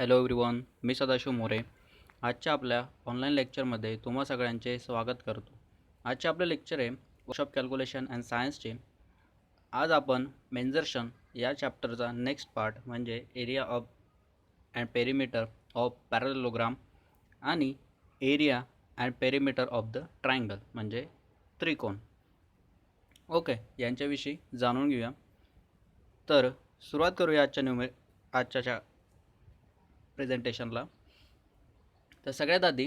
Hello everyone, मी सदाशिव मोरे. आजच्या आपल्या online लेक्चरमध्ये तुम्हा सगळ्यांचे स्वागत करतो. आजचे आपले लेक्चर आहे वर्कशॉप कॅल्क्युलेशन अँड सायन्सचे. आज आपण मेन्झर्शन या चॅप्टरचा नेक्स्ट पार्ट म्हणजे area of and perimeter of parallelogram आणि area and perimeter of the triangle म्हणजे त्रिकोण ओके यांच्याविषयी जाणून घेऊया. तर सुरुवात करूया आजच्या प्रेझेंटेशनला. तर सगळ्यात आधी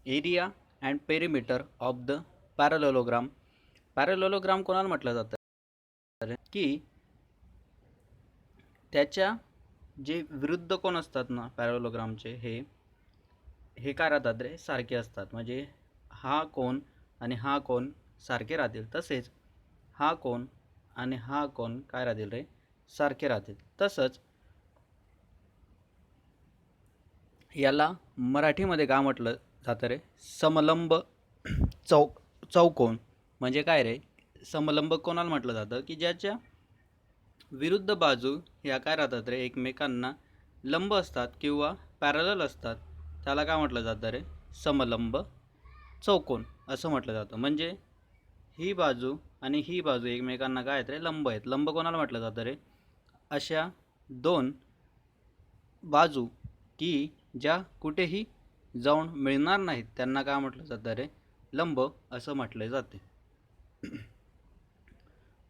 area and perimeter of the parallelogram. Parallelogram कोणाला म्हटलं जातं की त्याच्या जे विरुद्ध कोण असतात ना पॅरलेलोग्रामचे हे काय राहतात रे, सारखे असतात. म्हणजे हा कोण आणि हा कोण सारखे राहतील, तसेच हा कोण आणि हा कोण काय राहतील रे, सारखे राहतील. तसंच याला मराठीमध्ये काय म्हटलं जातं रे, समलंब चौकोन. म्हणजे काय रे, समलंब कोणाला म्हटलं जातं की ज्याच्या विरुद्ध बाजू ह्या काय राहतात रे, एकमेकांना लंब असतात किंवा पॅरलल असतात. त्याला काय म्हटलं जातं रे, समलंब चौकोन असं म्हटलं जातं. म्हणजे ही बाजू आणि ही बाजू एकमेकांना काय आहेत रे, लंब आहेत. लंब कोणाला म्हटलं जातं रे, अशा दोन बाजू की ज्या कुठेही जाऊन मिळणार नाहीत त्यांना काय म्हटलं जातं रे, लंब असं म्हटले जाते.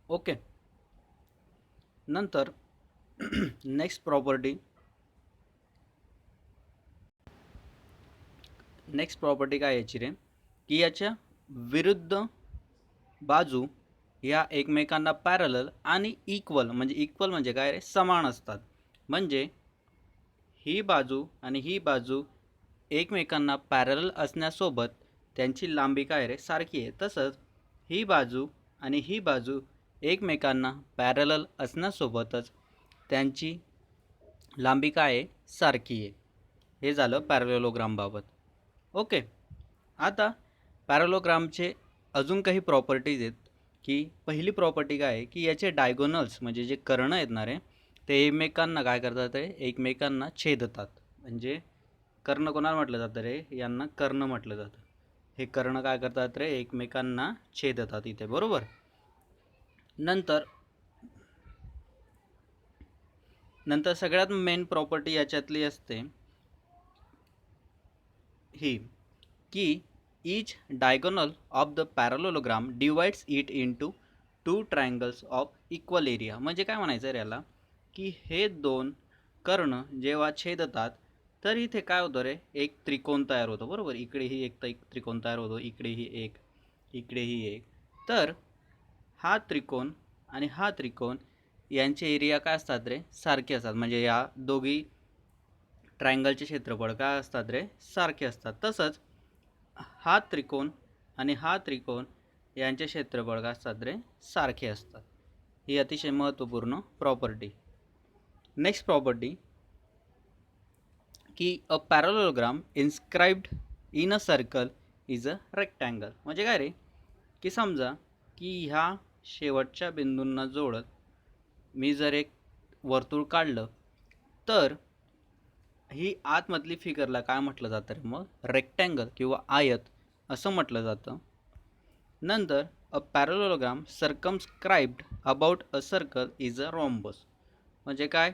ओके. नंतर नेक्स्ट प्रॉपर्टी काय याची रे, की याच्या विरुद्ध बाजू या एकमेकांना पॅरलल आणि इक्वल म्हणजे काय रे, समान असतात. म्हणजे ही बाजू आणि ही बाजू एकमेकांना पॅरलल असण्यासोबत त्यांची लांबी काय रे, सारखी आहे. तसंच ही बाजू आणि ही बाजू एकमेकांना पॅरलल असण्यासोबतच त्यांची लांबी काय आहे, सारखी आहे. हे झालं पॅरलेलोग्रामबाबत. ओके. आता पॅरलेलोग्रामचे अजून काही प्रॉपर्टीज आहेत. की पहिली प्रॉपर्टी काय आहे की याचे डायगोनल्स म्हणजे जे कर्ण आहेत ना रे, ते एकमेकांना काय करतात रे, एकमेकांना छेदतात. म्हणजे कर्ण कोणाला म्हटलं जातं रे, यांना कर्ण म्हटलं जातं. हे कर्ण काय करतात रे, एकमेकांना छेदतात इथे, बरोबर. नंतर सगळ्यात मेन प्रॉपर्टी याच्यातली असते ही की each diagonal of the parallelogram divides it into two triangles of equal area. म्हणजे काय म्हणायचं आहे याला, की हे दोन कर्ण जेव्हा छेदतात तर इथे काय होतं रे, एक त्रिकोण तयार होतो, बरोबर. इकडेही एक त्रिकोण तयार होतो, इकडेही एक. तर हा त्रिकोण आणि हा त्रिकोण यांचे एरिया काय असतात रे, सारखे असतात. म्हणजे या दोघी ट्रायंगलचे क्षेत्रफळ काय असतात रे, सारखे असतात. तसंच हा त्रिकोण आणि हा त्रिकोण यांचे क्षेत्रफळ काय असतात रे, सारखे असतात. ही अतिशय महत्त्वपूर्ण प्रॉपर्टी. नेक्स्ट प्रॉपर्टी की a parallelogram inscribed in a circle is a rectangle. म्हणजे काय रे, की समजा की ह्या शेवटच्या बिंदूंना जोडत मी जर एक वर्तुळ काढलं तर ही आतमधली फिगरला काय म्हटलं जातं रे, मग रेक्टँगल किंवा आयत असं म्हटलं जातं. नंतर a parallelogram circumscribed about a circle is a rhombus. म्हणजे काय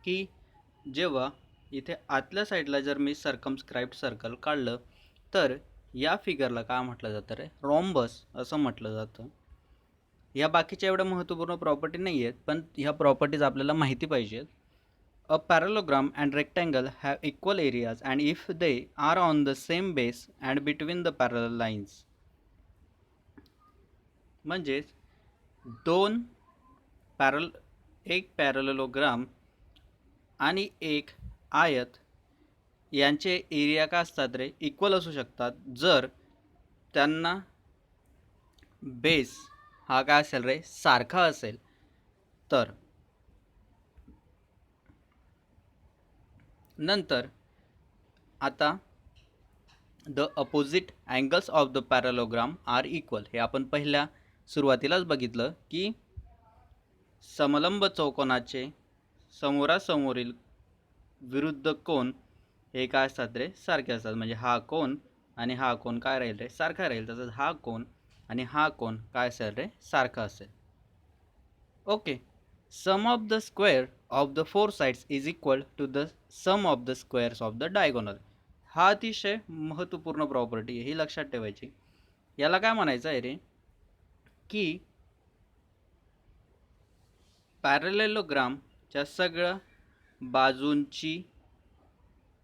की जेव्हा इथे आतल्या साईडला जर मी सर्कमस्क्राइब्ड सर्कल काढलं तर या फिगरला काय म्हटलं जातं रे, रोम्बस असं म्हटलं जातं. ह्या बाकीच्या एवढ्या महत्त्वपूर्ण प्रॉपर्टी नाही आहेत, पण ह्या प्रॉपर्टीज आपल्याला माहिती पाहिजेत. A parallelogram and rectangle have equal areas and if they are on the same base and between the parallel lines. म्हणजे एक पॅरलेलोग्राम आणि एक आयत यांचे एरिया काय असतात रे, इक्वल असू शकतात जर त्यांना बेस हा काय असेल रे, सारखा असेल तर. नंतर आता the opposite angles of the parallelogram are equal. हे आपण पहिल्या सुरुवातीलाच बघितलं की समलंब चौकोनाचे समोरासमोरील विरुद्ध कोन हे काय असतात रे, सारखे असतात. म्हणजे हा कोन आणि हा कोन काय राहील रे, सारखा राहील. तसंच हा कोन आणि हा कोन काय असेल रे, सारखा असेल. Okay. Sum of the square of the four sides is equal to the sum of the squares of the diagonal. हा अतिशय महत्त्वपूर्ण प्रॉपर्टी आहे, ही लक्षात ठेवायची. याला काय म्हणायचं आहे रे, की पॅरलेलोग्रामच्या सगळ्या बाजूंची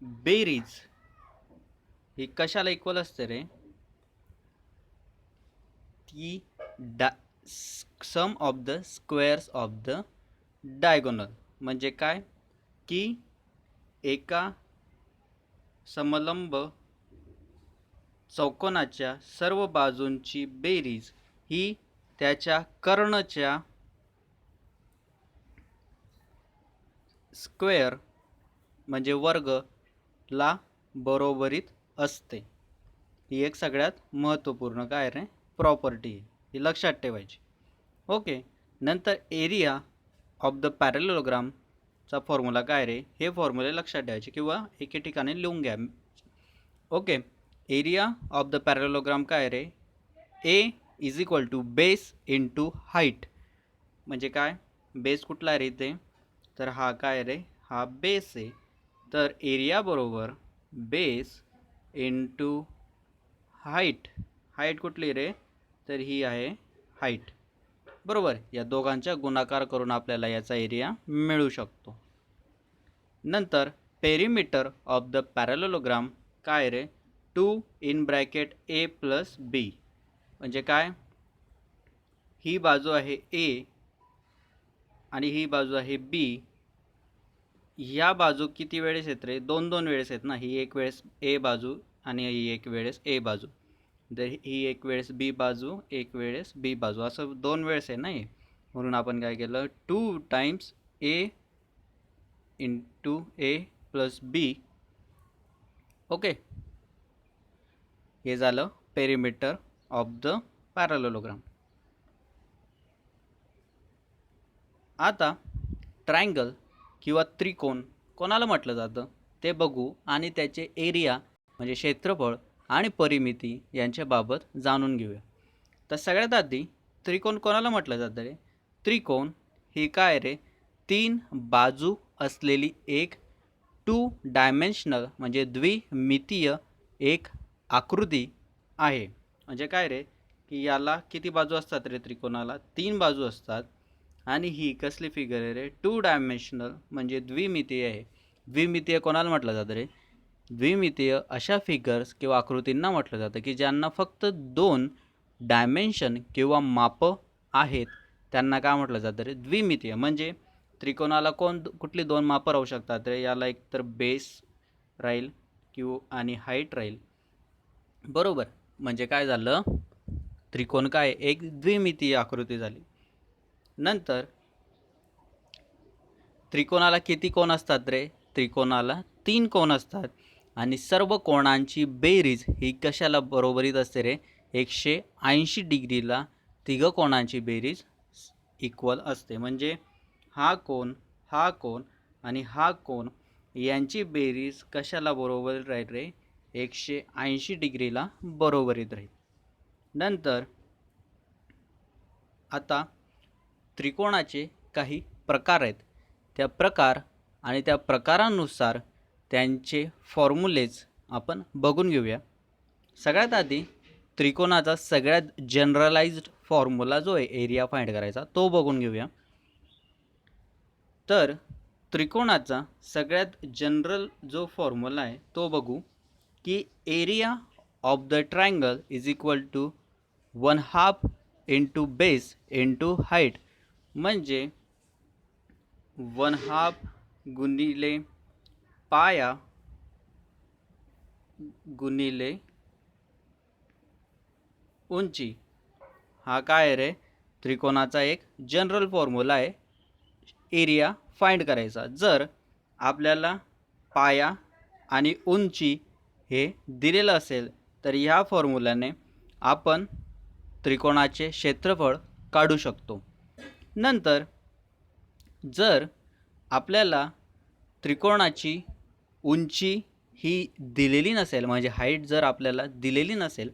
बेरीज ही कशाला इक्वल असते रे, ती sum of the squares of the diagonal. म्हणजे काय, की एका समलंब चौकोनाच्या सर्व बाजूंची बेरीज ही त्याच्या कर्णच्या स्क्वेअर म्हणजे वर्ग ला बरोबरीत असते. ही एक सगळ्यात महत्त्वपूर्ण काय रे, प्रॉपर्टी आहे, ही लक्षात ठेवायची. ओके. नंतर एरिया ऑफ द पॅरलेलोग्रामचा फॉर्म्युला काय रे, हे फॉर्म्युले लक्षात ठेवायचे किंवा एके ठिकाणी लिहून घ्या. Okay. Area of the parallelogram काय रे, A is equal to base into height. म्हणजे काय, बेस कुठला रे इथे, तर हा काय रे, हा बेस आहे. तर एरिया बरोबर बेस इंटू हाईट. हाईट कुठली रे, तर ही आहे हाईट. बरोबर. या दोघांचा गुणाकार करून आपल्याला याचा एरिया मिळू शकतो. नंतर पेरिमीटर ऑफ द पॅरलेलोग्राम काय रे, 2 इन ब्रॅकेट ए प्लस बी. म्हणजे काय, ही बाजू आहे ए आणि ही बाजू आहे बी. ह्या बाजू किती वेळेस येत रे, दोन दोन वेळेस आहेत ना. ही एक वेळेस ए बाजू आणि ही एक वेळेस ए बाजू. तर ही एक वेळेस बी बाजू, एक वेळेस बी बाजू, असं दोन वेळेस आहे नाही. म्हणून आपण काय केलं, 2 टाइम्स ए इंटू ए प्लस बी. ओके. हे झालं पेरिमीटर ऑफ द पॅरलेलोग्राम. आता ट्रायंगल किंवा त्रिकोण कोणाला म्हटलं जातं ते बघू आणि त्याचे एरिया म्हणजे क्षेत्रफळ आणि परिमिती यांच्याबाबत जाणून घेऊया. तर सगळ्यात आधी त्रिकोण कोणाला म्हटलं जातं रे, त्रिकोण ही काय रे, 3 बाजू असलेली एक 2 डायमेन्शनल म्हणजे द्विमितीय एक आकृती आहे. म्हणजे काय रे, की याला किती बाजू असतात रे, त्रिकोणाला 3 बाजू असतात. आणि ही कसली फिगर आहे रे, 2 डायमेन्शनल म्हणजे द्विमितीय आहे. द्विमितीय कोणाला म्हटलं जातं रे, द्विमितीय अशा फिगर्स किंवा आकृतींना म्हटलं जातं की ज्यांना फक्त 2 डायमेन्शन किंवा मापं आहेत, त्यांना काय म्हटलं जातं रे, द्विमितीय. म्हणजे त्रिकोणाला कुठली 2 मापं राहू शकतात रे, याला एक तर बेस राहील किंवा आणि हाईट राहील. बरोबर. म्हणजे काय झालं, त्रिकोण काय, एक द्विमितीय आकृती झाली. नंतर त्रिकोणाला किती कोण असतात रे, त्रिकोणाला 3 कोण असतात आणि सर्व कोणांची बेरीज ही कशाला बरोबरीत असते रे, 180 डिग्रीला तिघ कोणांची बेरीज इक्वल असते. म्हणजे हा कोण, हा कोण आणि हा कोण यांची बेरीज कशाला बरोबर राहील रे, 180 डिग्रीला बरोबरीत राहील. नंतर आता त्रिकोणाचे काही प्रकार आहेत. त्या प्रकार आणि त्या प्रकारानुसार त्यांचे फॉर्म्युलेज आपण बघून घेऊया. सगळ्यात आधी त्रिकोणाचा सगळ्यात जनरलाइज्ड फॉर्म्युला जो आहे एरिया फाइंड करायचा, तो बघून घेऊया. तर त्रिकोणाचा सगळ्यात जनरल जो फॉर्म्युला आहे तो बघू, की area of the triangle is equal to 1/2 into base into height. म्हणजे 1/2 गुणिले पाया गुणिले उंची. हा काय रे, त्रिकोणाचा एक जनरल फॉर्म्युला आहे एरिया फाइंड करायचा. जर आपल्याला पाया आणि उंची हे दिलेलं असेल तर ह्या फॉर्म्युल्याने आपण त्रिकोणाचे क्षेत्रफळ काढू शकतो. नंतर जर आपल्याला त्रिकोणाची उंची ही दिलेली नसेल, म्हणजे हाईट जर आपल्याला दिलेली नसेल,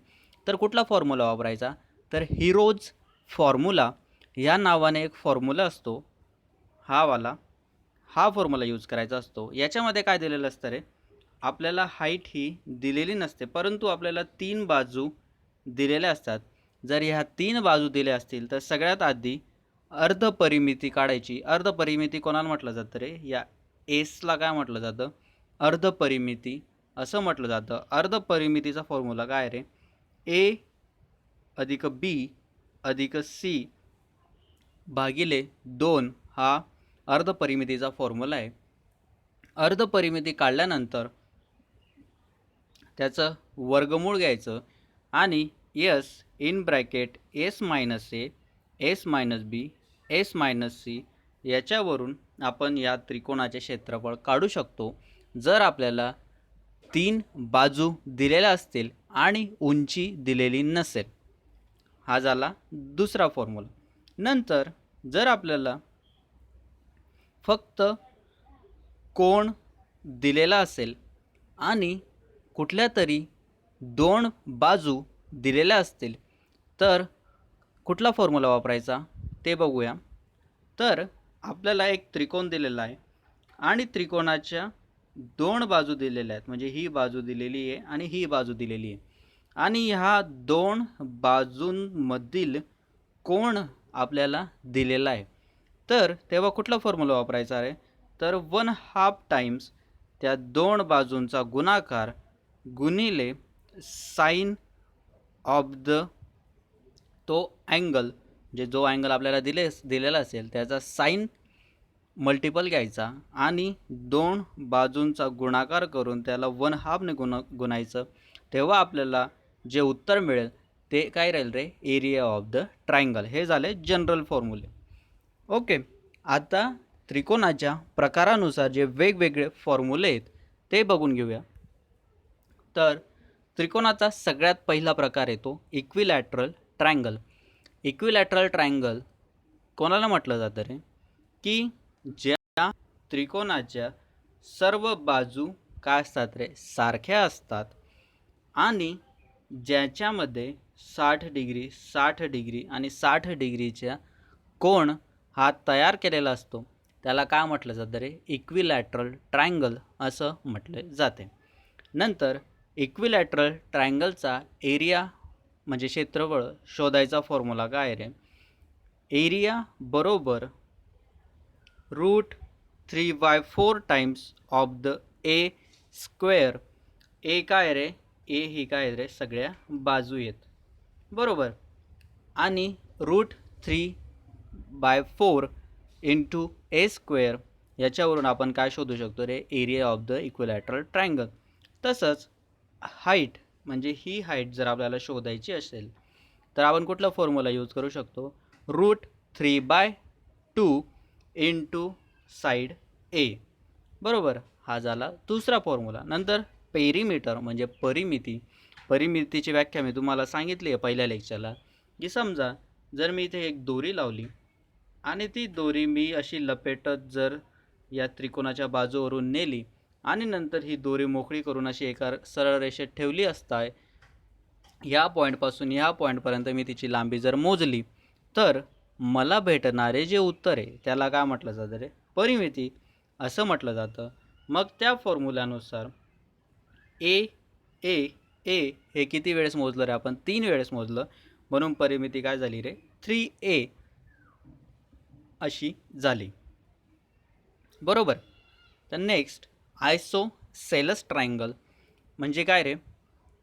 तर कुठला फॉर्म्युला वापरायचा? तर हिरोज फॉर्म्युला या नावाने एक फॉर्म्युला असतो, हा फॉर्म्युला यूज करायचा असतो. याच्यामध्ये काय दिलेलं असतं रे? आपल्याला हाईट ही दिलेली नसते, परंतु आपल्याला 3 बाजू दिलेल्या असतात. जर ह्या 3 बाजू दिल्या असतील तर सगळ्यात आधी अर्धपरिमिती काढायची. अर्धपरिमिती कोणाला म्हटलं जातं रे? या एसला काय म्हटलं जातं? अर्धपरिमिती असं म्हटलं जातं. अर्धपरिमितीचा फॉर्म्युला काय रे? ए अधिक बी अधिक सी भागिले 2 हा अर्धपरिमितीचा फॉर्म्युला आहे. अर्धपरिमिती काढल्यानंतर त्याचं वर्गमूळ घ्यायचं आणि s in bracket s minus a, s minus b, s minus c याच्यावरून आपण या त्रिकोणाचे क्षेत्रफळ काढू शकतो. जर आपल्याला 3 बाजू दिलेल्या असतील आणि उंची दिलेली नसेल. हा झाला दुसरा फॉर्म्युला. नंतर जर आपल्याला फक्त कोण दिलेला असेल आणि कुठल्या तरी 2 बाजू दिलेल्या असतील तर कुठला फॉर्म्युला वापरायचा ते बघूया. तर आपल्याला एक त्रिकोण दिलेला आहे आणि त्रिकोणाच्या 2 बाजू दिलेल्या आहेत, म्हणजे ही बाजू दिलेली आहे आणि ही बाजू दिलेली आहे आणि ह्या 2 बाजूंमधील कोण आपल्याला दिलेला आहे. तर तेव्हा कुठला फॉर्म्युला वापरायचा आहे? तर 1/2 टाइम्स त्या 2 बाजूंचा गुणाकार गुणिले साइन ऑफ द तो अँगल, जो अँगल आपल्याला दिलेला असेल त्याचा साइन मल्टिपल घ्यायचा आणि 2 बाजूंचा गुणाकार करून त्याला 1/2 ने गुणायचं. तेव्हा आपल्याला जे उत्तर मिळेल ते काय राहील रे? Area of the triangle. हे झाले जनरल फॉर्म्युले. ओके, आता त्रिकोणाच्या प्रकारानुसार जे वेगवेगळे फॉर्म्युले आहेत ते बघून घेऊया. तर त्रिकोणाचा सगळ्यात पहिला प्रकार येतो इक्विलॅटरल ट्रायंगल. इक्विलॅटरल ट्रायंगल कोणाला म्हटलं जातं रे? की ज्या त्रिकोणाच्या सर्व बाजू काय असतात रे? सारख्या असतात आणि ज्याच्यामध्ये 60 डिग्री 60 डिग्री आणि 60 डिग्रीच्या कोण हा तयार केलेला असतो त्याला काय म्हटलं जातं रे? इक्विलॅटरल ट्रायंगल असं म्हटले जाते. नंतर इक्विलॅटरल ट्रायंगलचा एरिया म्हणजे क्षेत्रफळ शोधायचा फॉर्म्युला काय रे? एरिया बरोबर √3/4 times of the A square. A काय रे? ए ही काय रे? सगळ्या बाजू आहेत, बरोबर. आणि √3/4 इंटू ए स्क्वेअर याच्यावरून आपण काय शोधू शकतो रे? Area of the equilateral triangle. तसंच हाईट म्हणजे ही हाईट जर आपल्याला शोधायची असेल तर आपण कुठला फॉर्म्युला यूज करू शकतो? √3/2 इंटू साईड ए, बरोबर. हा झाला दुसरा फॉर्म्युला. नंतर पेरिमीटर म्हणजे परिमितीची व्याख्या मी तुम्हाला सांगितली आहे पहिल्या लेक्चरला, की समजा जर मी इथे एक दोरी लावली आणि ती दोरी मी अशी लपेटत जर या त्रिकोणाच्या बाजूवरून नेली आणि नंतर ही दोरी मोकळी करून अशी एका सरळ रेषेत ठेवली असता, या पॉईंटपासून या पॉईंटपर्यंत मी तिची लांबी जर मोजली तर मला भेटणारे जे उत्तर आहे त्याला काय म्हटलं जातं रे? परिमिती असं म्हटलं जातं. मग त्या फॉर्म्युल्यानुसार ए ए ए हे किती वेळेस मोजलं रे? आपण 3 वेळेस मोजलं, म्हणून परिमिती काय झाली रे? 3a अशी झाली, बरोबर. तर नेक्स्ट आयसोसेलस ट्रायंगल म्हणजे काय रे?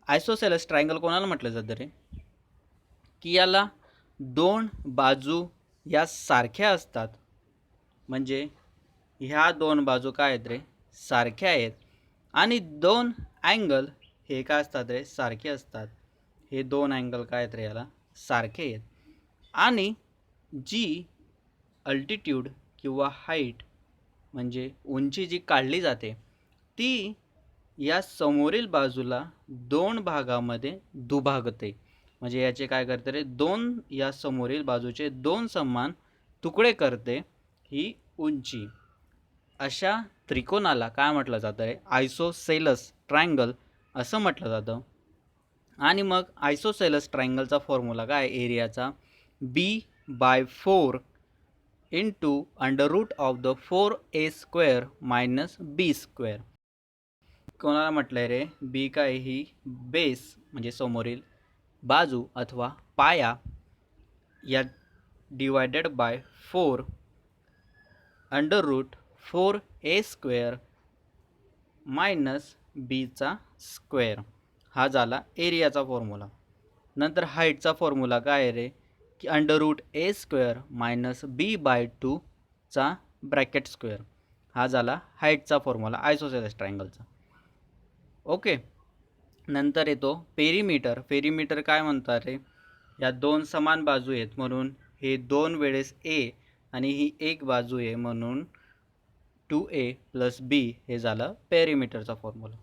आयसोसेलस ट्रायंगल कोणाला म्हटलं जातं रे? की याला 2 बाजू या सारख्या असतात, म्हणजे ह्या 2 बाजू काय आहेत रे? सारख्या आहेत आणि 2 अँगल हे काय असतात रे? सारखे असतात. हे 2 अँगल काय आहेत रे? याला सारखे आहेत आणि जी अल्टिट्यूड किंवा हाईट म्हणजे उंची जी काढली जाते ती या समोरील बाजूला 2 भागामध्ये दुभागते. म्हणजे याचे काय करते रे? 2 या समोरील बाजूचे 2 समान तुकडे करते ही उंची. अशा त्रिकोणाला काय म्हटलं जातं रे? आयसोसेलस ट्रायंगल असं म्हटलं जातं. आणि मग आयसोसेलस ट्रायंगलचा फॉर्म्युला काय एरियाचा? b/4 into under root of the 4a² minus b². कोणाला म्हटलंय रे? बी काय ही बेस म्हणजे समोरील बाजू अथवा पाया या divided by 4 under root 4a² minus बीचा स्क्वेअर. हा झाला एरियाचा फॉर्म्युला. नंतर हाईटचा फॉर्म्युला काय आहे रे? की under route a² minus b/2 चा ब्रॅकेट स्क्वेअर. हा झाला हाईटचा फॉर्म्युला आयसोसेलस ट्रायंगलचा. ओके. नंतर येतो पेरीमीटर. पेरीमीटर काय म्हणतात रे? या दोन समान बाजू आहेत म्हणून हे 2 वेळेस ए आणि ही एक बाजू आहे म्हणून 2a + b हे झालं पेरीमीटरचा formula.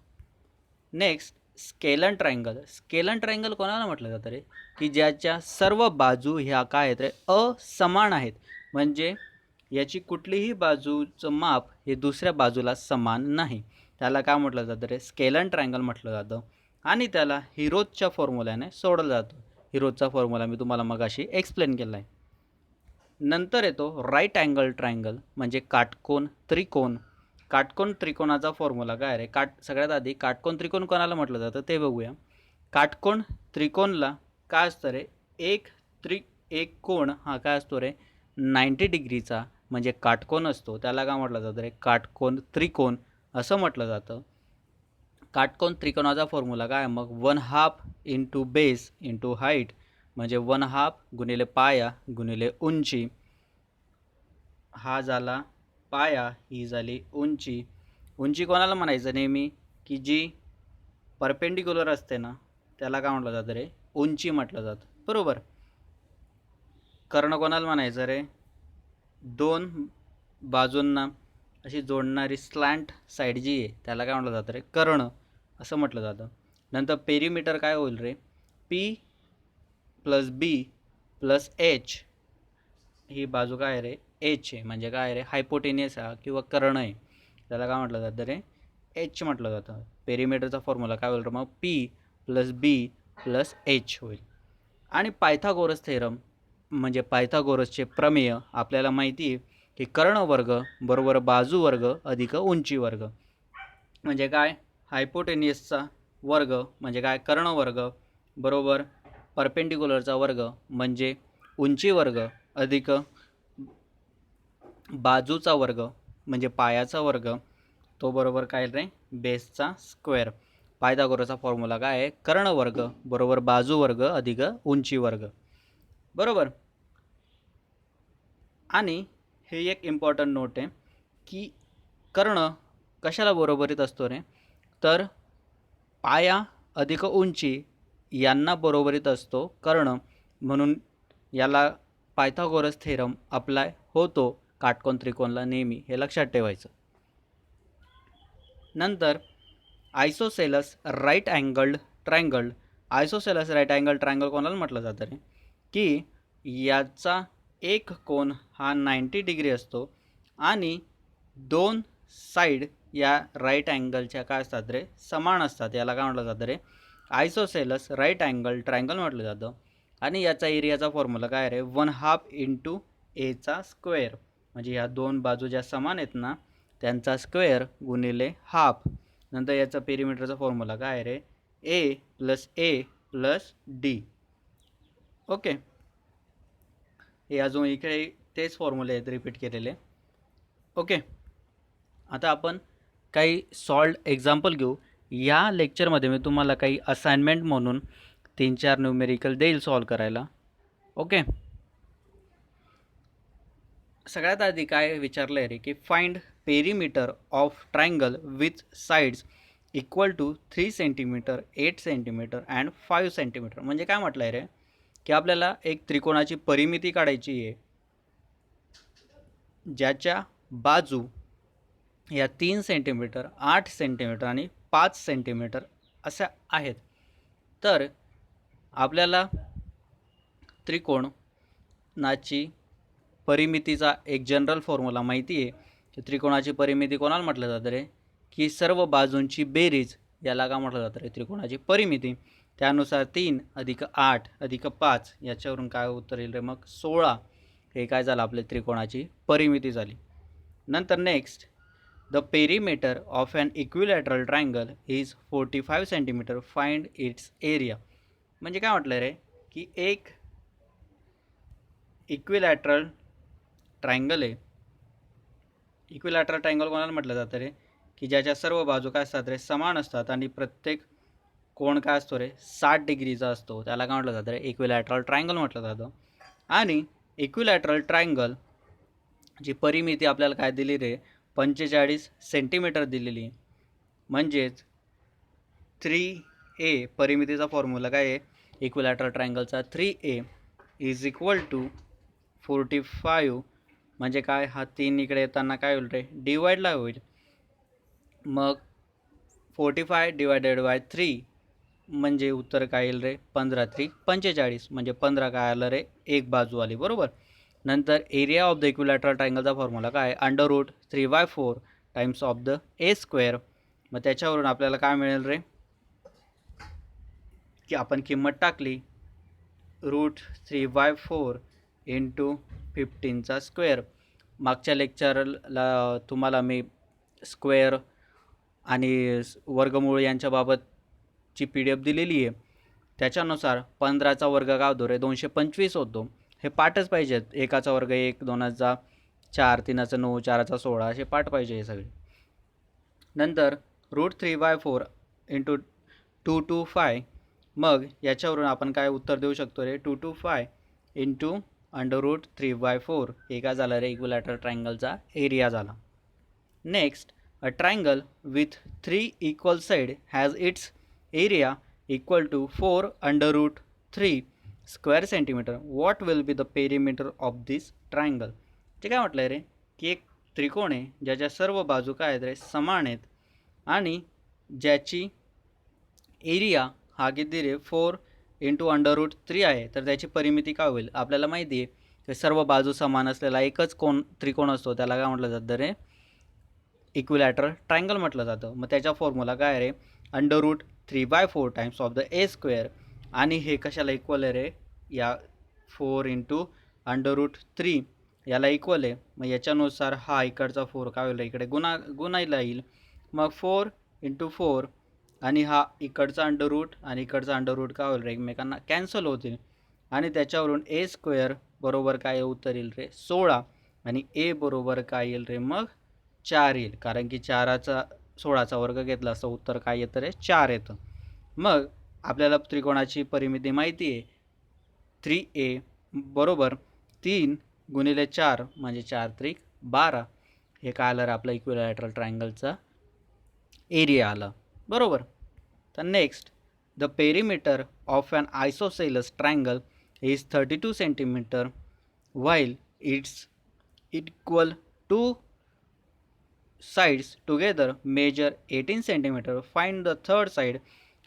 Next scalene triangle. Scalene triangle कोणाला म्हटलं जातं रे? की ज्याच्या सर्व बाजू ह्या काय आहेत रे? असमान आहेत. म्हणजे याची कुठलीही बाजूचं माप हे दुसऱ्या बाजूला समान नाही. त्याला काय म्हटलं जातं रे? स्केलन ट्रायंगल म्हटलं जातं. आणि त्याला हिरोजच्या फॉर्म्युल्याने सोडलं जातं. हिरोजचा फॉर्म्युला मी तुम्हाला मगाशी एक्सप्लेन केला आहे. नंतर येतो राईट अँगल ट्रायंगल म्हणजे काटकोन त्रिकोण. काटकोन त्रिकोणाचा फॉर्म्युला काय रे? सगळ्यात आधी काटकोन त्रिकोण कोणाला म्हटलं जातं ते बघूया. काटकोन त्रिकोणला काय असतं रे? एक कोण हा काय असतो रे? 90 डिग्रीचा म्हणजे काटकोन असतो. त्याला काय म्हटलं जातं रे? काटकोन त्रिकोण असं म्हटलं जातं. काटकोन त्रिकोणाचा फॉर्म्युला काय? मग 1/2 इंटू बेस इंटू हाईट म्हणजे 1/2 गुणिले पाया गुणिले उंची. हा झाला पाया, ही झाली उंची. उंची कोणाला म्हणायचं नेहमी? की जी परपेंडिक्युलर असते ना त्याला काय म्हटलं जातं रे? उंची म्हटलं जातं. बरोबर. कर्ण कोणाला म्हणायचं रे? दोन बाजूंना अशी जोडणारी स्लॅन्ट साईड जी आहे त्याला काय म्हटलं जातं रे? कर्ण असं म्हटलं जातं. नंतर पेरीमीटर काय होईल रे? p + b + h. ही बाजू काय रे? h आहे. म्हणजे काय रे? हायपोटेनियस किंवा कर्ण आहे. त्याला काय म्हटलं जातं रे? h म्हटलं जातं. पेरीमीटरचा फॉर्म्युला काय होईल रे? मग p + b + h होईल. आणि पायथागोरस थेरम म्हणजे पायथागोरसचे प्रमेय आपल्याला माहिती आहे की कर्णवर्ग बरोबर बाजूवर्ग अधिक उंची वर्ग. म्हणजे काय? हायपोटेनियसचा वर्ग म्हणजे काय? कर्णवर्ग बरोबर परपेंडिक्युलरचा वर्ग म्हणजे उंची वर्ग अधिक बाजूचा वर्ग म्हणजे पायाचा वर्ग तो बरोबर काय रे? बेसचा स्क्वेअर. पायथागोरसचा फॉर्म्युला काय आहे? कर्णवर्ग बरोबर बाजूवर्ग अधिक उंची वर्ग. बरोबर. आणि हे एक इम्पॉर्टंट नोट आहे की कर्ण कशाला बरोबरीत असतो रे? तर पाया अधिक उंची यांना बरोबरीत असतो कर्ण. म्हणून याला पायथागोरस थेरम अप्लाय होतो काटकोन त्रिकोणला नेहमी, हे लक्षात ठेवायचं. नंतर isosceles right angled triangle. Isosceles right angle triangle कोणाला म्हटलं जातं रे? की याचा एक कोन हा 90 डिग्री असतो आणि दोन साईड या राईट अँगलच्या काय असतात रे? समान असतात. याला काय म्हटलं जातं रे? आयसोसेलस राईट अँगल ट्रायंगल म्हटलं जातं. आणि याचा एरियाचा फॉर्म्युला काय रे? 1/2 इंटू एचा स्क्वेअर. म्हणजे ह्या दोन बाजू ज्या समान आहेत ना त्यांचा स्क्वेअर गुणिले हाफ. नंतर याचा पेरीमीटरचा फॉर्म्युला काय रे? a + d. ओके. हे अजून इकडे तेच फॉर्म्युले आहेत रिपीट केलेले. ओके. आता आपण काही सॉल्ड एक्झाम्पल घेऊ. या लेक्चरमध्ये मी तुम्हाला काही असाइनमेंट म्हणून 3-4 न्यूमेरिकल देईल सॉल्व करायला. ओके. सगळ्यात आधी काय विचारलं आहे रे? की find perimeter of triangle with sides equal to 3 centimetre 8 centimetre and 5 centimetre. म्हणजे काय म्हटलं आहे रे? की आपल्याला एक त्रिकोणाची परिमिती काढायची आहे ज्याच्या बाजू या 3 सेंटीमीटर 8 सेंटीमीटर आणि 5 सेंटीमीटर अशा आहेत. तर आपल्याला त्रिकोणाची परिमितीचा एक जनरल फॉर्म्युला माहिती आहे तर त्रिकोणाची परिमिती कोणाला म्हटलं जातं रे, की सर्व बाजूंची बेरीज याला का म्हटलं जातं रे, त्रिकोणाची परिमिती. त्यानुसार 3 + 8 + 5 याच्यावरून काय उत्तर येईल रे मग 16. हे काय झालं आपल्या त्रिकोणाची परिमिती झाली. नंतर next, the perimeter of an equilateral triangle is 45 centimetre, find its area. म्हणजे काय म्हटलं रे, की एक इक्विलॅटरल ट्रायंगल आहे. इक्विलॅटरल ट्रायंगल कोणाला म्हटलं जातं रे, की ज्याच्या सर्व बाजू काय असतात रे, समान असतात आणि प्रत्येक कोण काय असतो रे, 60 डिग्रीचा असतो. त्याला काय म्हटलं जातं रे, इक्विलॅटरल ट्रायंगल म्हटलं जातं. आणि इक्विलॅटरल ट्रायंगल जी परिमिती आपल्याला काय दिली रे, 45 सेंटीमीटर दिलेली. म्हणजेच 3a परिमितीचा फॉर्म्युला काय आहे इक्विलॅटरल ट्रायंगलचा, 3a इज इक्वल टू 45. म्हणजे काय, हा 3 इकडे येताना काय होईल रे, डिवाइडला होईल. मग 45 डिवायडेड बाय 3 म्हणजे उत्तर काय येईल रे, 15 × 3 = 45. म्हणजे 15 काय आलं रे, एक बाजू आली, बरोबर. नंतर एरिया ऑफ द इक्विलॅटरल ट्रायंगलचा फॉर्म्युला काय, √3/4 टाइम्स ऑफ द a². मग त्याच्यावरून आपल्याला काय मिळेल रे, की आपण किंमत टाकली √3/4 × 15². मागच्या लेक्चरला तुम्हाला मी स्क्वेअर आणि वर्गमूळ यांच्याबाबतची PDF दिलेली आहे. त्याच्यानुसार 15चा वर्ग काय होतो रे, 225 होतो. हे पाठच पाहिजेत. 1चा वर्ग 1, 2चा 4, 3चा 9, 4चा 16 असे पाठ पाहिजे हे सगळे. नंतर √3/4 × 225. मग याच्यावरून आपण काय उत्तर देऊ शकतो रे, 225 × √3/4 हे काय झालं रे, इक्विलॅटरल ट्रायंगलचा एरिया झाला. Next, a triangle with 3 equal side has its area equal to 4√3 square centimetre. What will be the perimeter of this triangle. ते काय म्हटलं रे, की एक त्रिकोण आहे ज्याच्या सर्व बाजू काय आहेत रे, समान आहेत आणि ज्याची एरिया हा किती रे, 4 × √3 आहे. तर त्याची परिमिती काय होईल, आपल्याला माहिती आहे की सर्व बाजू समान असलेला एकच त्रिकोण असतो, त्याला काय म्हटलं जातं रे, इक्विलॅटरल ट्रायंगल म्हटलं जातं. मग त्याचा फॉर्म्युला काय रे, √3/4 टाइम्स ऑफ द a². आणि हे कशाला इक्वल आहे रे, या 4 × √3 याला इक्वल आहे. मग याच्यानुसार हा इकडचा 4 काय होईल, इकडे गुणायला येईल. मग 4 × 4 आणि हा इकडचा अंडररूट आणि इकडचा अंडररूट काय होईल रे, एकमेकांना कॅन्सल होतील. आणि त्याच्यावरून a² बरोबर काय उत्तर येईल रे, 16. आणि a बरोबर काय येईल रे, मग 4 येईल. कारण की 16चा वर्ग घेतला असता उत्तर काय येतं रे, 4 येतं. मग आपल्याला त्रिकोणाची परिमिती माहिती आहे, 3a बरोबर 3 × 4 म्हणजे 4 × 3 = 12. हे काय आलं रे, आपलं इक्विलॅटरल ट्रायंगलचा एरिया आला, बरोबर. तर next, the perimeter of an isosceles triangle is 32 centimetre while it's equal to sides together measure 18 cm. Find the third side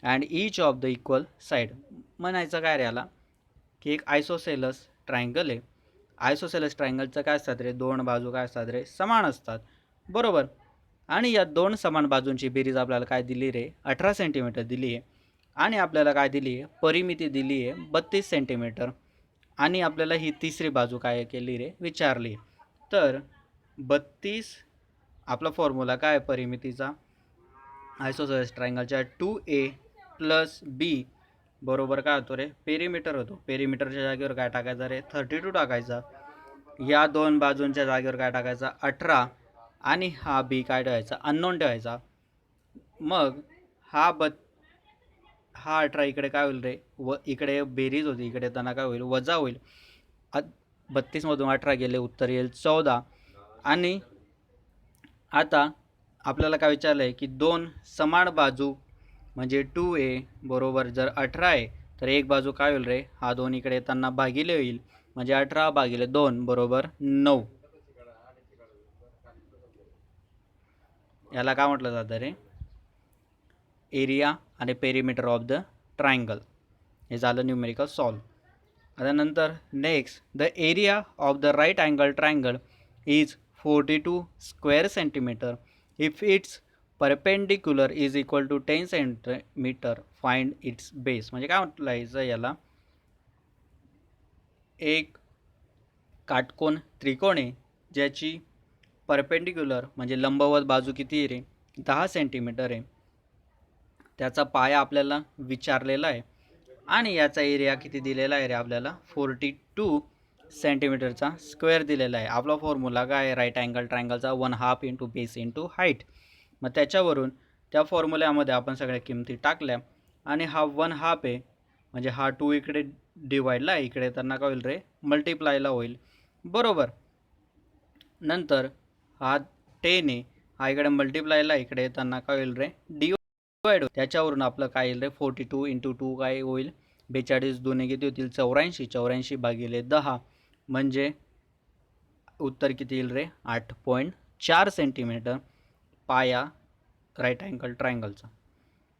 and each of the equal side. म्हणायचं काय रे याला, की एक आयसोसेलस ट्रायंगल आहे. आयसोसेलस ट्रायंगलचं काय असतात रे, दोन बाजू काय असतात रे, समान असतात, बरोबर. आणि या दोन समान बाजूंची बेरीज आपल्याला काय दिली रे, 18 सेंटीमीटर दिली आहे. आणि आपल्याला काय दिली आहे, परिमिती दिली आहे 32 सेंटीमीटर. आणि आपल्याला ही तिसरी बाजू काय केली रे, विचारली. तर 32 आपला फॉर्म्युला काय परिमितीचा आयसोसेलस ट्रायंगलच्या, 2a + b बरोबर काय होतो रे, पेरीमीटर होतो. पेरीमीटरच्या जागेवर काय टाकायचा रे, 32 टाकायचा. या दोन बाजूंच्या जागेवर काय टाकायचा, 18. आणि हा b काय ठेवायचा, अननोन ठेवायचा. मग हा 18 इकडे काय होईल रे, इकडे बेरीज होती, इकडे त्यांना काय होईल, वजा होईल. 32 मधून 18 गेले, उत्तर येईल 14. आणि आता आपल्याला काय विचारलं आहे, की दोन समान बाजू म्हणजे 2a बरोबर जर 18 आहे तर एक बाजू काय होईल रे, हा 2 इकडे येताना भागिले होईल. म्हणजे 18/2 बरोबर 9. याला काय म्हटलं जातं रे, एरिया आणि पेरीमीटर ऑफ द ट्रायंगल. हे झालं न्यूमेरिकल सॉल्व. आता नंतर next, the area of the right angle triangle is 42 square centimeter. If its perpendicular is equal to 10 centimeter, find its base. म्हणजे काय म्हटलं याला, एक काटकोन त्रिकोण आहे ज्याची परपेंडिक्युलर म्हणजे लंबवत बाजू किती आहे रे, 10 सेंटीमीटर आहे. त्याचा पाया आपल्याला विचारलेला आहे आणि याचा एरिया किती दिलेला आहे रे आपल्याला, 42 सेंटीमीटरचा स्क्वेअर दिलेला आहे. आपला फॉर्म्युला काय आहे, राईट अँगल ट्रायंगलचा 1/2 इंटू बेस इंटू हाईट. मग त्याच्यावरून त्या फॉर्म्युल्यामध्ये आपण सगळ्या किमती टाकल्या आणि हा 1/2 आहे म्हणजे हा 2 इकडे डिवाईडला आहे, इकडे त्यांना काय होईल रे, मल्टिप्लायला होईल, बरोबर. नंतर हा 10 आहे, हा इकडे मल्टिप्लायला, इकडे येताना काय होईल रे, डिवाइड. त्याच्यावरून आपलं काय येईल रे, 42 इंटू 2 काय होईल, 42 दोन्ही किती होतील, 84. 84 भागिले 10 म्हणजे उत्तर किती येईल रे, 8.4 सेंटीमीटर पाया राईट अँगल ट्रायंगलचा.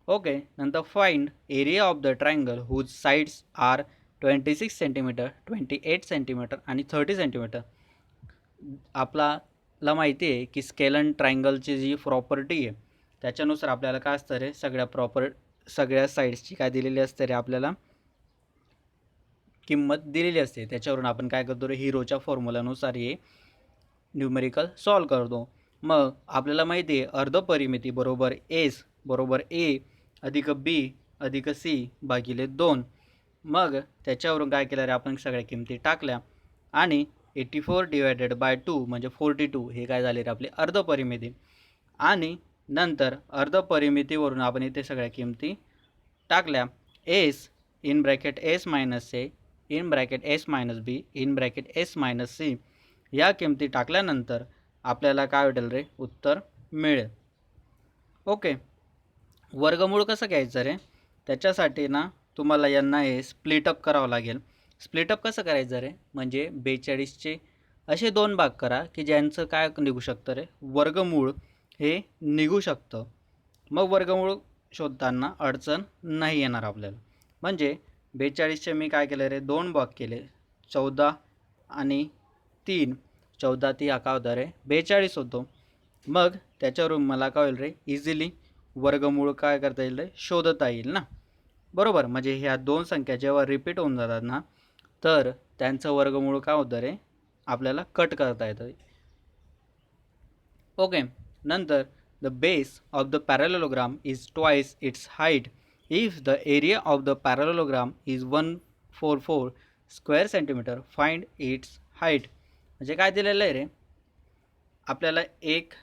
ओके. नंतर find area of the triangle whose sides are 26 centimetre, 28 centimetre आणि 30 सेंटीमीटर. आपल्याला माहिती आहे की स्केलन ट्रायंगलची जी प्रॉपर्टी आहे त्याच्यानुसार आपल्याला काय असतं रे, सगळ्या साईड्सची काय दिलेली असते रे, आपल्याला किंमत दिलेली असते. त्याच्यावरून आपण काय करतो रे, हिरोच्या फॉर्म्युलानुसार हे न्यूमेरिकल सॉल्व करतो. मग आपल्याला माहिती आहे अर्धपरिमिती बरोबर एस बरोबर ए अधिक बी अधिक सी भागिले 2. मग त्याच्यावरून काय केलं रे, आपण सगळ्या किमती टाकल्या आणि 84 डिवायडेड बाय 2 म्हणजे 42 हे काय झाले रे, आपली अर्धपरिमिती. आणि नंतर अर्धपरिमितीवरून आपण इथे सगळ्या किमती टाकल्या. S in bracket s minus a in bracket s minus b in bracket s minus c या किमती टाकल्यानंतर आपल्याला काय भेटेल रे, उत्तर मिळेल. ओके. वर्गमूळ कसं घ्यायचं रे, त्याच्यासाठी ना तुम्हाला यांना हे स्प्लिटअप करावं लागेल. स्प्लिटअप कसं करायचं रे, म्हणजे 42चे असे 2 भाग करा की ज्यांचं काय निघू शकतं रे, वर्गमूळ हे निघू शकतं. मग वर्गमूळ शोधताना अडचण नाही येणार आपल्याला. म्हणजे 42चे मी काय केलं रे, 2 भाग केले, 14 आणि 3. 14 ती हा काय होता रे, 42 होतो. मग त्याच्यावरून मला काय होईल रे, इझिली वर्गमूळ काय करता येईल रे, शोधता येईल ना, बरोबर. म्हणजे ह्या 2 संख्या जेव्हा रिपीट होऊन जातात ना तर त्यांचं वर्गमूळ काय होतं रे, आपल्याला कट करता येतं. ओके. नंतर the base of the parallelogram is twice its height if the area of the parallelogram is 144 square centimetre, find it's height. म्हणजे काय दिलेलं आहे रे, आपल्याला एक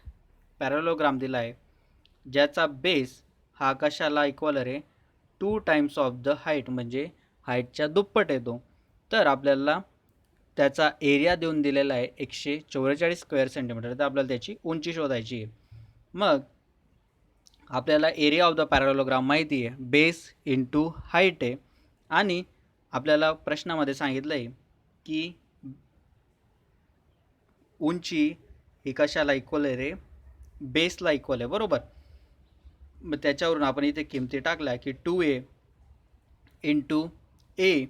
पॅरलेलोग्राम दिला आहे ज्याचा बेस हा कशाला equal ray, 2 times of the height म्हणजे हाईटच्या दुप्पट येतो. तर आपल्याला त्याचा एरिया देऊन दिलेला आहे 144 स्क्वेअर सेंटीमीटर, तर आपल्याला त्याची उंची शोधायची आहे. मग आपल्याला एरिया ऑफ द पॅरलेलोग्राम माहिती आहे, बेस इंटू हाईट आहे आणि आपल्याला प्रश्नामध्ये सांगितलं आहे की उंची ही कशाला इक्वल आहे रे, बेसला इक्वल आहे, बरोबर. मग त्याच्यावरून आपण इथे किमती टाकल्या की 2a इंटू ए,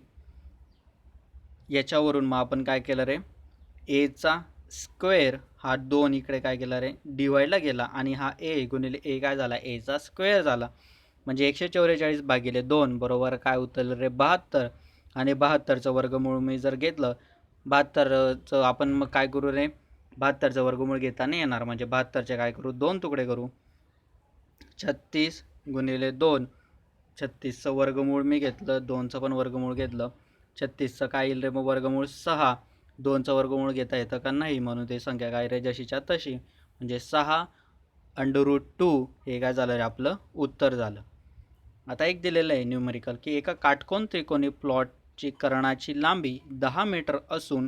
याच्यावरून मग आपण काय केलं रे, एचा स्क्वेअर हा 2 इकडे काय केला रे, डिवाईडला गेला आणि हा ए गुणिले ए काय झाला, एचा स्क्वेअर झाला. म्हणजे 144 भागिले 2 बरोबर काय उतरलं रे, 72. आणि 72चं वर्गमूळ मी जर घेतलं, 72चं आपण मग काय करू रे, 72चं वर्गमूळ घेता नाही येणार, म्हणजे 72चे काय करू, 2 तुकडे करू, 36 गुणिले 2. 36चं वर्गमूळ मी घेतलं, 2चं पण वर्गमूळ घेतलं, 36चं काय येईल रे मग वर्गमूळ 6. 2चं वर्गमूळ घेता येतं का नाही, म्हणून ते संख्या काय रे, जशीच्या तशी, म्हणजे 6√2 हे काय झालं रे, आपलं उत्तर झालं. आता एक दिलेलं आहे न्यूमेरिकल की एका काटकोन त्रिकोणी प्लॉटची कर्णाची लांबी 10 मीटर असून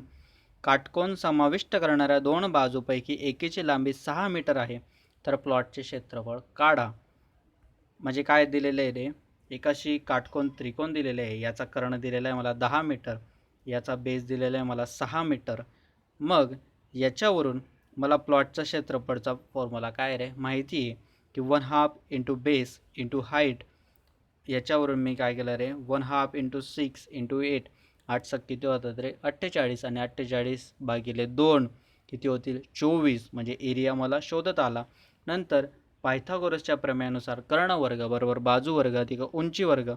काटकोन समाविष्ट करणाऱ्या 2 बाजूपैकी एकीची लांबी 6 मीटर आहे, तर प्लॉटचे क्षेत्रफळ काढा. म्हणजे काय दिलेलं आहे रे, एकाशी काटकोन त्रिकोण दिलेले आहे, याचा कर्ण दिलेला आहे मला 10 मीटर, याचा बेस दिलेला आहे मला 6 मीटर. मग याच्यावरून मला प्लॉटचा क्षेत्रफळचा फॉर्म्युला काय रे माहिती आहे की 1/2 इंटू बेस इंटू हाईट. याच्यावरून मी काय केलं रे, 1/2 इंटू 6 इंटू 8, 8 किती होतात रे, 48. आणि 48 भागिले 2 किती होतील 24, म्हणजे एरिया मला शोधत आला. नंतर पायथागोरसच्या प्रमेयानुसार कर्णवर्ग बरोबर बाजूवर्ग अधिक उंची वर्ग,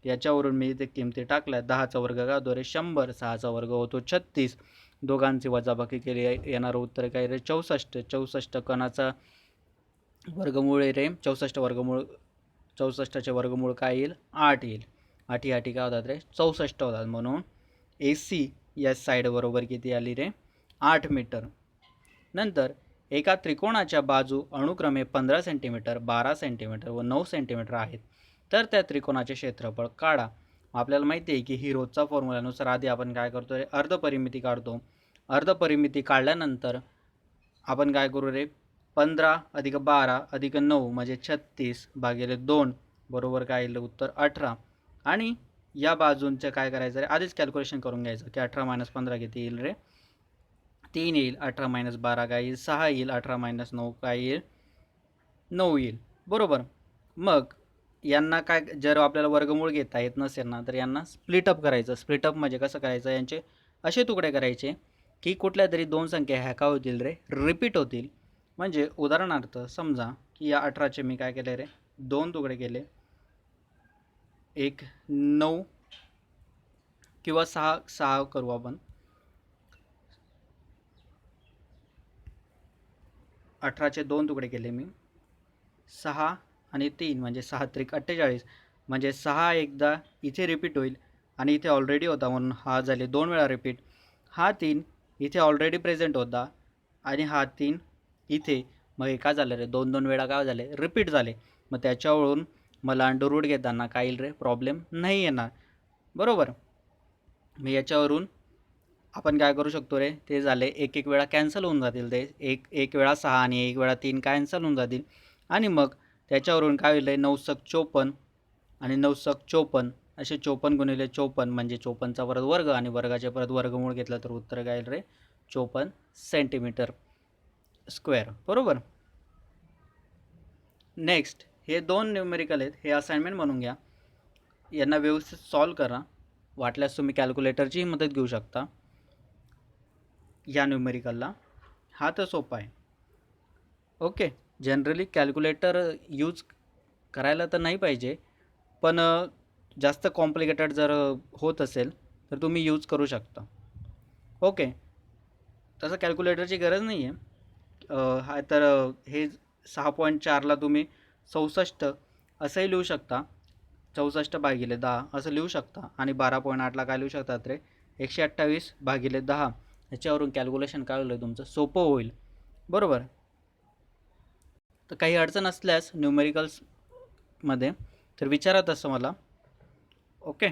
याच्यावरून मी इथे किमती टाकल्या. 10चा वर्ग का दोरे 100, 6चा वर्ग होतो 36, दोघांची वजाबाकी केली येणारं उत्तर काय रे 64. 64 कणाचा वर्गमूळ आहे रे 64 वर्गमूळ, 64चे वर्गमूळ काय येईल 8 येईल. 8 काय होतात रे 64 होतात. म्हणून AC या साईड बरोबर किती आली रे 8 मीटर. नंतर एका त्रिकोणाच्या बाजू अनुक्रमे 15 सेंटीमीटर, 12 सेंटीमीटर व 9 सेंटीमीटर आहेत, तर त्या त्रिकोणाचे क्षेत्रफळ काढा. आपल्याला माहिती आहे की ही रोजचा फॉर्म्युलानुसार आधी आपण काय करतो रे अर्धपरिमिती काढतो. अर्धपरिमिती काढल्यानंतर आपण काय करू रे 15 अधिक 12 अधिक 9 म्हणजे 36 भागिले 2 बरोबर काय येईल उत्तर 18. आणि या बाजूंचं काय करायचं रे आधीच कॅल्क्युलेशन करून घ्यायचं की 18 - 15 किती येईल रे 3 येईल. 18 - 12 काय येईल 6 येईल. 18 - 9 काय येईल 9 येईल बरोबर. मग यांना काय जर आपल्याला वर्गमूळ घेता येत नसेल ना तर यांना स्प्लिटअप करायचं. स्प्लिटअप म्हणजे कसं करायचं, यांचे असे तुकडे करायचे की कुठल्या तरी दोन संख्या ह्या काय होतील रे रिपीट होतील. म्हणजे उदाहरणार्थ समजा की या 18चे मी काय केले रे 2 तुकडे केले, एक 9 किंवा 6 करू आपण. 18चे 2 तुकडे केले मी, 6 आणि 3 म्हणजे 6 त्रिक 48, म्हणजे 6 एकदा इथे रिपीट होईल आणि इथे ऑलरेडी होता म्हणून हा झाले 2 वेळा रिपीट. हा 3 इथे ऑलरेडी प्रेझेंट होता आणि हा 3 इथे, मग हे काय झालं रे 2 वेळा काय झाले रिपीट झाले. मग त्याच्यावरून मला अंडररूट घेताना काय येईल रे प्रॉब्लेम नाही येणार बरोबर. मग याच्यावरून आपण काय करू शकतो रे ते झाले एक वेळा कॅन्सल होऊन जातील. ते एक वेळा 6 आणि एक वेळा 3 कॅन्सल होऊन जातील. आणि मग त्याच्यावरून काय होईल 9 × 54 आणि 9 × 54 असे 54 गुणिले 54 म्हणजे 54चा परत वर्ग आणि वर्गाचे परत वर्गमूळ घेतलं तर उत्तर काय येईल रे 54 सेंटीमीटर स्क्वेअर बरोबर. नेक्स्ट हे 2 न्यूमेरिकल आहेत, हे असाइनमेंट म्हणून घ्या. यांना व्यवस्थित सॉल्व करा. वाटल्यास तुम्ही कॅल्क्युलेटरची मदत घेऊ शकता या न्यूमेरिकलला. हा तर सोपा आहे. ओके, जनरली कॅल्क्युलेटर यूज करायला तर नाही पाहिजे, पण जास्त कॉम्प्लिकेटेड जर होत असेल तर तुम्ही यूज करू शकता. ओके, तसं कॅल्क्युलेटरची गरज नाही आहे. हा तर हे 6.4ला तुम्ही 64 असंही लिहू शकता, 64 भागिले 10 असं लिहू शकता. आणि 12.8ला काय लिहू शकतात रे 128 भागिले 10. याच्यावरून कॅल्क्युलेशन काय होईल तुमचं सोपं होईल बरोबर. तर काही अडचण असल्यास न्यूमेरिकल्समध्ये तर विचारा तसं मला. ओके.